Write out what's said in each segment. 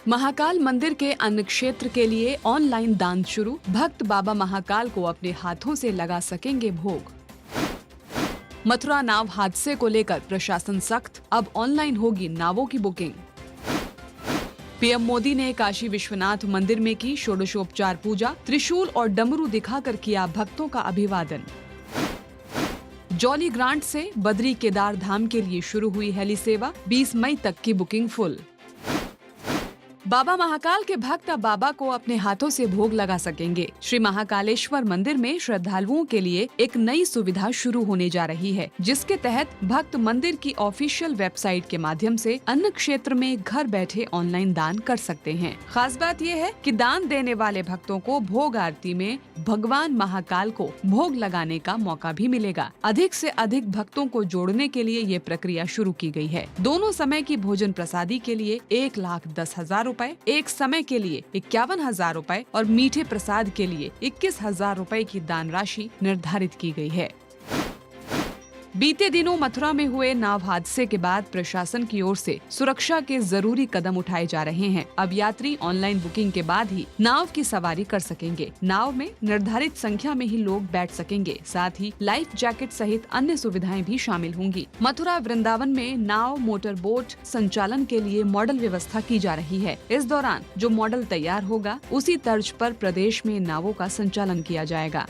महाकाल मंदिर के अन्न क्षेत्र के लिए ऑनलाइन दान शुरू। भक्त बाबा महाकाल को अपने हाथों से लगा सकेंगे भोग। मथुरा नाव हादसे को लेकर प्रशासन सख्त, अब ऑनलाइन होगी नावों की बुकिंग। पीएम मोदी ने काशी विश्वनाथ मंदिर में की षोडशोपचार पूजा, त्रिशूल और डमरू दिखाकर किया भक्तों का अभिवादन। जॉली ग्रांट से बद्री केदार धाम के लिए शुरू हुई हेली सेवा, 20 मई तक की बुकिंग फुल। बाबा महाकाल के भक्त अब बाबा को अपने हाथों से भोग लगा सकेंगे। श्री महाकालेश्वर मंदिर में श्रद्धालुओं के लिए एक नई सुविधा शुरू होने जा रही है, जिसके तहत भक्त मंदिर की ऑफिशियल वेबसाइट के माध्यम से अन्न क्षेत्र में घर बैठे ऑनलाइन दान कर सकते हैं। खास बात यह है कि दान देने वाले भक्तों को भोग आरती में भगवान महाकाल को भोग लगाने का मौका भी मिलेगा। अधिक से अधिक भक्तों को जोड़ने के लिए ये प्रक्रिया शुरू की गई है। दोनों समय की भोजन प्रसादी के लिए 1,10,000 रुपए, एक समय के लिए 51,000 रुपए और मीठे प्रसाद के लिए 21,000 रुपए की दान राशि निर्धारित की गई है। बीते दिनों मथुरा में हुए नाव हादसे के बाद प्रशासन की ओर से सुरक्षा के जरूरी कदम उठाए जा रहे हैं। अब यात्री ऑनलाइन बुकिंग के बाद ही नाव की सवारी कर सकेंगे। नाव में निर्धारित संख्या में ही लोग बैठ सकेंगे। साथ ही लाइफ जैकेट सहित अन्य सुविधाएं भी शामिल होंगी। मथुरा वृंदावन में नाव मोटर बोट संचालन के लिए मॉडल व्यवस्था की जा रही है। इस दौरान जो मॉडल तैयार होगा, उसी तर्ज पर प्रदेश में नावों का संचालन किया जाएगा।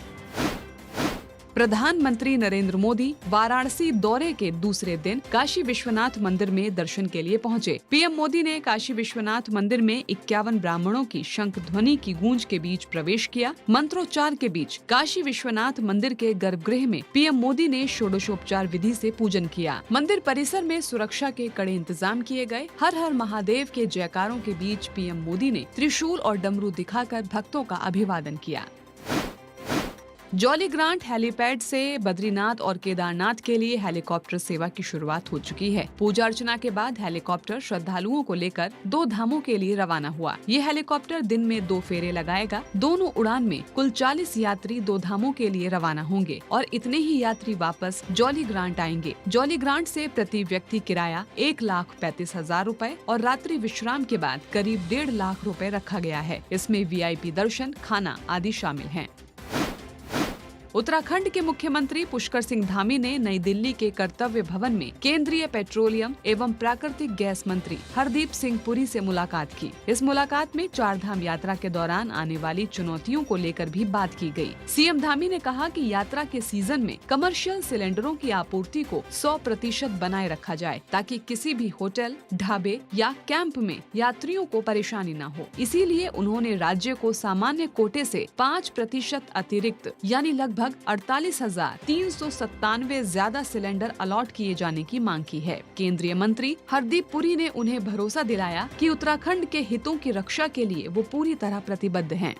प्रधानमंत्री नरेंद्र मोदी वाराणसी दौरे के दूसरे दिन काशी विश्वनाथ मंदिर में दर्शन के लिए पहुंचे। पीएम मोदी ने काशी विश्वनाथ मंदिर में 51 ब्राह्मणों की शंख ध्वनि की गूंज के बीच प्रवेश किया। मंत्रोच्चार के बीच काशी विश्वनाथ मंदिर के गर्भगृह में पीएम मोदी ने षोडशोपचार विधि से पूजन किया। मंदिर परिसर में सुरक्षा के कड़े इंतजाम किए गए। हर हर महादेव के जयकारों के बीच पीएम मोदी ने त्रिशूल और डमरू दिखाकर भक्तों का अभिवादन किया। जॉली ग्रांट हेलीपैड से बद्रीनाथ और केदारनाथ के लिए हेलीकॉप्टर सेवा की शुरुआत हो चुकी है। पूजा अर्चना के बाद हेलीकॉप्टर श्रद्धालुओं को लेकर 2 धामों के लिए रवाना हुआ। ये हेलीकॉप्टर दिन में 2 फेरे लगाएगा। दोनों उड़ान में कुल 40 यात्री 2 धामों के लिए रवाना होंगे और इतने ही यात्री वापस जॉली ग्रांट आएंगे। जॉली ग्रांट से प्रति व्यक्ति किराया 1,35,000 रुपए और रात्रि विश्राम के बाद करीब 1.5 लाख रुपए रखा गया है। इसमें VIP दर्शन, खाना आदि शामिल हैं। उत्तराखंड के मुख्यमंत्री पुष्कर सिंह धामी ने नई दिल्ली के कर्तव्य भवन में केंद्रीय पेट्रोलियम एवं प्राकृतिक गैस मंत्री हरदीप सिंह पुरी से मुलाकात की। इस मुलाकात में 4 धाम यात्रा के दौरान आने वाली चुनौतियों को लेकर भी बात की गई। सीएम धामी ने कहा कि यात्रा के सीजन में कमर्शियल सिलेंडरों की आपूर्ति को 100% बनाए रखा जाए, ताकि किसी भी होटल, ढाबे या कैंप में यात्रियों को परेशानी न हो। इसीलिए उन्होंने राज्य को सामान्य कोटे से 5% अतिरिक्त यानी लगभग 48,397 ज्यादा सिलेंडर अलॉट किए जाने की मांग की है। केंद्रीय मंत्री हरदीप पुरी ने उन्हें भरोसा दिलाया कि उत्तराखंड के हितों की रक्षा के लिए वो पूरी तरह प्रतिबद्ध हैं।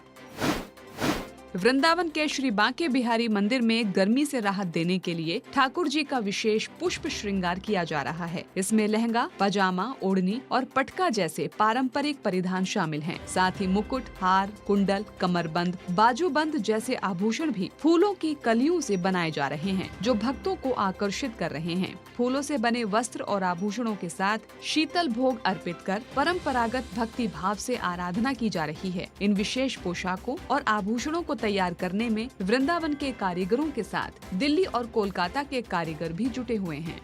वृंदावन के श्री बांके बिहारी मंदिर में गर्मी से राहत देने के लिए ठाकुर जी का विशेष पुष्प श्रृंगार किया जा रहा है। इसमें लहंगा, पजामा, ओढ़नी और पटका जैसे पारंपरिक परिधान शामिल हैं। साथ ही मुकुट, हार, कुंडल, कमरबंद, बाजूबंद जैसे आभूषण भी फूलों की कलियों से बनाए जा रहे हैं, जो भक्तों को आकर्षित कर रहे हैं। फूलों से बने वस्त्र और आभूषणों के साथ शीतल भोग अर्पित कर परंपरागत भक्ति भाव से आराधना की जा रही है। इन विशेष पोशाकों और आभूषणों को तैयार करने में वृंदावन के कारीगरों के साथ दिल्ली और कोलकाता के कारीगर भी जुटे हुए हैं।